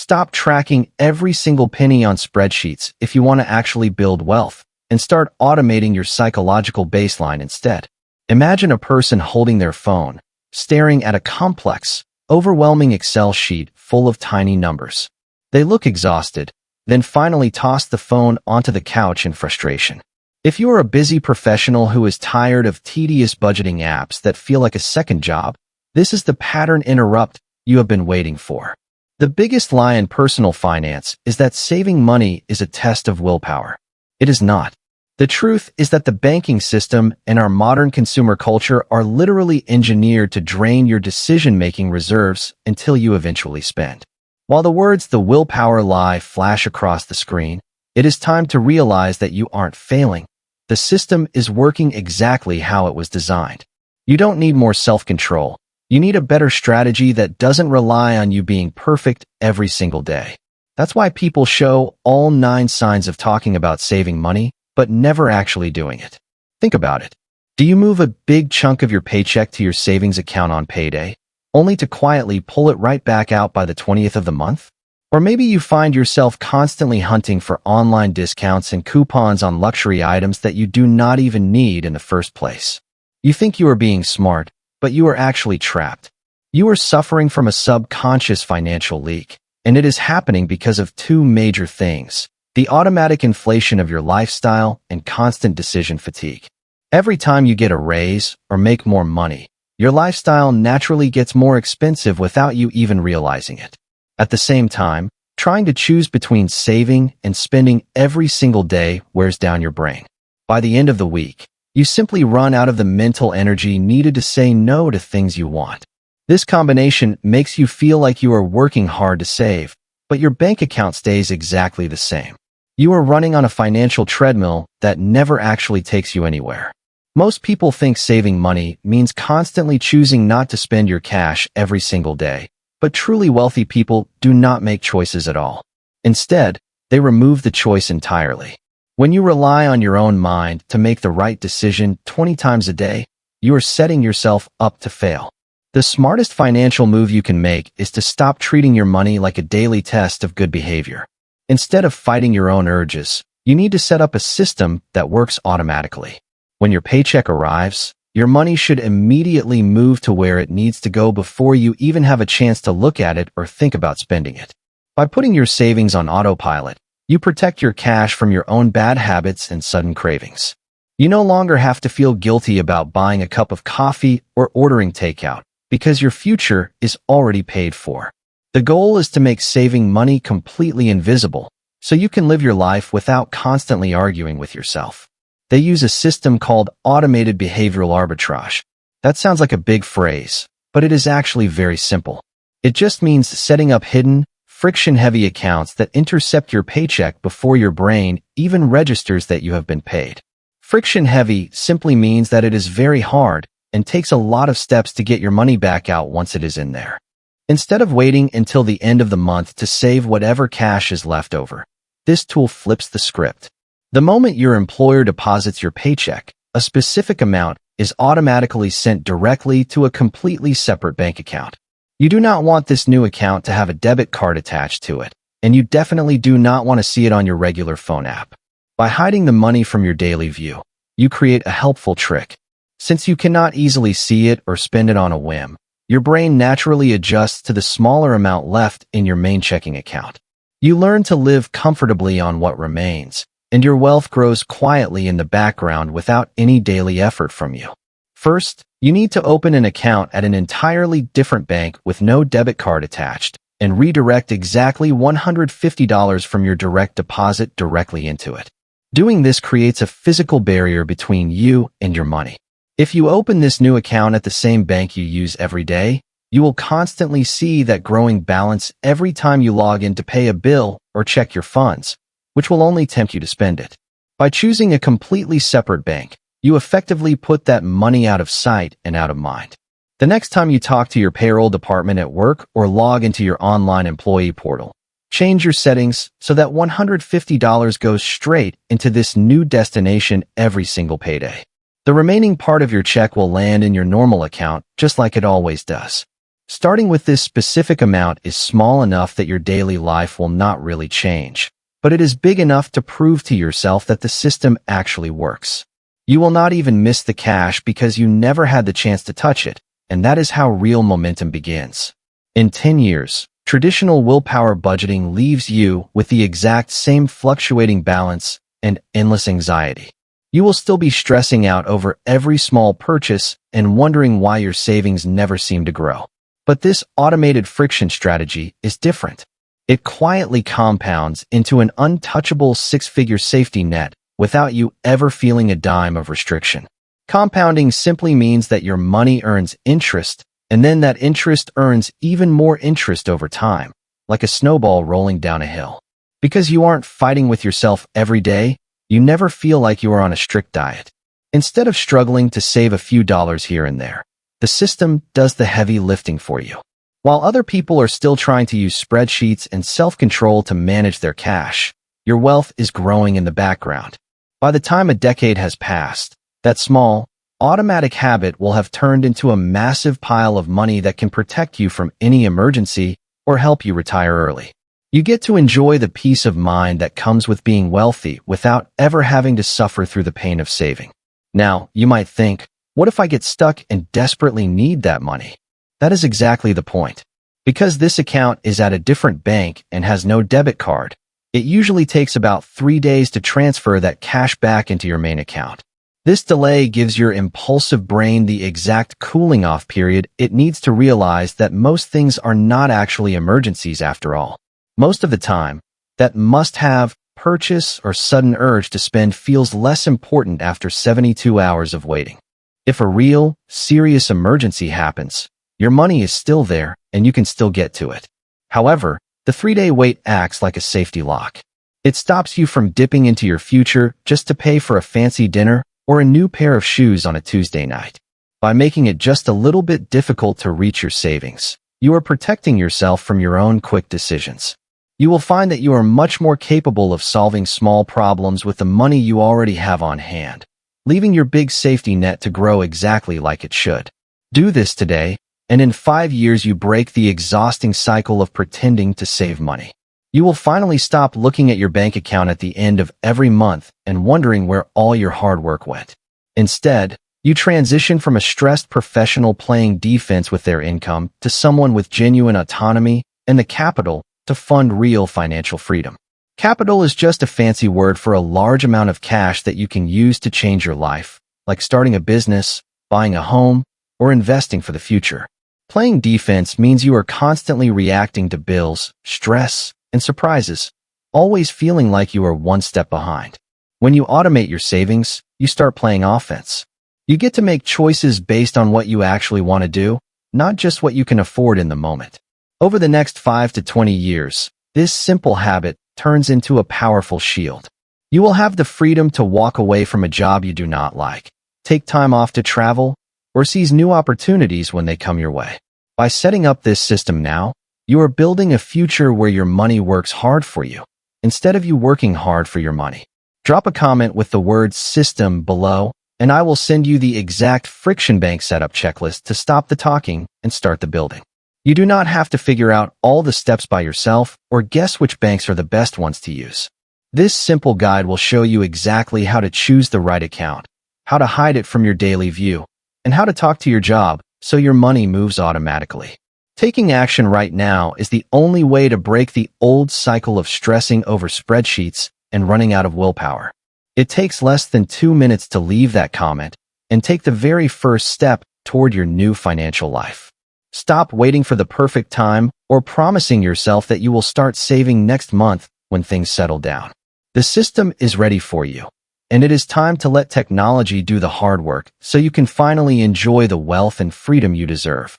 Stop tracking every single penny on spreadsheets if you want to actually build wealth, and start automating your psychological baseline instead. Imagine a person holding their phone, staring at a complex, overwhelming Excel sheet full of tiny numbers. They look exhausted, then finally toss the phone onto the couch in frustration. If you are a busy professional who is tired of tedious budgeting apps that feel like a second job, this is the pattern interrupt you have been waiting for. The biggest lie in personal finance is that saving money is a test of willpower. It is not. The truth is that the banking system and our modern consumer culture are literally engineered to drain your decision-making reserves until you eventually spend. While the words "the willpower lie" flash across the screen, it is time to realize that you aren't failing. The system is working exactly how it was designed. You don't need more self-control. You need a better strategy that doesn't rely on you being perfect every single day. That's why people show all 9 signs of talking about saving money, but never actually doing it. Think about it. Do you move a big chunk of your paycheck to your savings account on payday, only to quietly pull it right back out by the 20th of the month? Or maybe you find yourself constantly hunting for online discounts and coupons on luxury items that you do not even need in the first place. You think you are being smart, but you are actually trapped. You are suffering from a subconscious financial leak, and it is happening because of 2 major things: the automatic inflation of your lifestyle and constant decision fatigue. Every time you get a raise or make more money, your lifestyle naturally gets more expensive without you even realizing it. At the same time, trying to choose between saving and spending every single day wears down your brain. By the end of the week, you simply run out of the mental energy needed to say no to things you want. This combination makes you feel like you are working hard to save, but your bank account stays exactly the same. You are running on a financial treadmill that never actually takes you anywhere. Most people think saving money means constantly choosing not to spend your cash every single day, but truly wealthy people do not make choices at all. Instead, they remove the choice entirely. When you rely on your own mind to make the right decision 20 times a day, you are setting yourself up to fail. The smartest financial move you can make is to stop treating your money like a daily test of good behavior. Instead of fighting your own urges, you need to set up a system that works automatically. When your paycheck arrives, your money should immediately move to where it needs to go before you even have a chance to look at it or think about spending it. By putting your savings on autopilot, you protect your cash from your own bad habits and sudden cravings. You no longer have to feel guilty about buying a cup of coffee or ordering takeout, because your future is already paid for. The goal is to make saving money completely invisible, so you can live your life without constantly arguing with yourself. They use a system called automated behavioral arbitrage. That sounds like a big phrase, but it is actually very simple. It just means setting up hidden, friction-heavy accounts that intercept your paycheck before your brain even registers that you have been paid. Friction-heavy simply means that it is very hard and takes a lot of steps to get your money back out once it is in there. Instead of waiting until the end of the month to save whatever cash is left over, this tool flips the script. The moment your employer deposits your paycheck, a specific amount is automatically sent directly to a completely separate bank account. You do not want this new account to have a debit card attached to it, and you definitely do not want to see it on your regular phone app. By hiding the money from your daily view, you create a helpful trick. Since you cannot easily see it or spend it on a whim, your brain naturally adjusts to the smaller amount left in your main checking account. You learn to live comfortably on what remains, and your wealth grows quietly in the background without any daily effort from you. First, you need to open an account at an entirely different bank with no debit card attached, and redirect exactly $150 from your direct deposit directly into it. Doing this creates a physical barrier between you and your money. If you open this new account at the same bank you use every day, you will constantly see that growing balance every time you log in to pay a bill or check your funds, which will only tempt you to spend it. By choosing a completely separate bank, you effectively put that money out of sight and out of mind. The next time you talk to your payroll department at work or log into your online employee portal, change your settings so that $150 goes straight into this new destination every single payday. The remaining part of your check will land in your normal account just like it always does. Starting with this specific amount is small enough that your daily life will not really change, but it is big enough to prove to yourself that the system actually works. You will not even miss the cash because you never had the chance to touch it, and that is how real momentum begins. In 10 years, traditional willpower budgeting leaves you with the exact same fluctuating balance and endless anxiety. You will still be stressing out over every small purchase and wondering why your savings never seem to grow. But this automated friction strategy is different. It quietly compounds into an untouchable six-figure safety net without you ever feeling a dime of restriction. Compounding simply means that your money earns interest, and then that interest earns even more interest over time, like a snowball rolling down a hill. Because you aren't fighting with yourself every day, you never feel like you are on a strict diet. Instead of struggling to save a few dollars here and there, the system does the heavy lifting for you. While other people are still trying to use spreadsheets and self-control to manage their cash, your wealth is growing in the background. By the time a decade has passed, that small, automatic habit will have turned into a massive pile of money that can protect you from any emergency or help you retire early. You get to enjoy the peace of mind that comes with being wealthy without ever having to suffer through the pain of saving. Now, you might think, what if I get stuck and desperately need that money? That is exactly the point. Because this account is at a different bank and has no debit card, it usually takes about 3 days to transfer that cash back into your main account. This delay gives your impulsive brain the exact cooling off period it needs to realize that most things are not actually emergencies after all. Most of the time, that must-have, purchase, or sudden urge to spend feels less important after 72 hours of waiting. If a real, serious emergency happens, your money is still there and you can still get to it. However, the 3-day wait acts like a safety lock. It stops you from dipping into your future just to pay for a fancy dinner or a new pair of shoes on a Tuesday night. By making it just a little bit difficult to reach your savings, you are protecting yourself from your own quick decisions. You will find that you are much more capable of solving small problems with the money you already have on hand, leaving your big safety net to grow exactly like it should. Do this today, and in 5 years you break the exhausting cycle of pretending to save money. You will finally stop looking at your bank account at the end of every month and wondering where all your hard work went. Instead, you transition from a stressed professional playing defense with their income to someone with genuine autonomy and the capital to fund real financial freedom. Capital is just a fancy word for a large amount of cash that you can use to change your life, like starting a business, buying a home, or investing for the future. Playing defense means you are constantly reacting to bills, stress, and surprises, always feeling like you are one step behind. When you automate your savings, you start playing offense. You get to make choices based on what you actually want to do, not just what you can afford in the moment. Over the next 5 to 20 years, this simple habit turns into a powerful shield. You will have the freedom to walk away from a job you do not like, take time off to travel, or seize new opportunities when they come your way. By setting up this system now, you are building a future where your money works hard for you, instead of you working hard for your money. Drop a comment with the word system below, and I will send you the exact Friction Bank setup checklist to stop the talking and start the building. You do not have to figure out all the steps by yourself or guess which banks are the best ones to use. This simple guide will show you exactly how to choose the right account, how to hide it from your daily view, and how to talk to your job so your money moves automatically. Taking action right now is the only way to break the old cycle of stressing over spreadsheets and running out of willpower. It takes less than 2 minutes to leave that comment and take the very first step toward your new financial life. Stop waiting for the perfect time or promising yourself that you will start saving next month when things settle down. The system is ready for you, and it is time to let technology do the hard work so you can finally enjoy the wealth and freedom you deserve.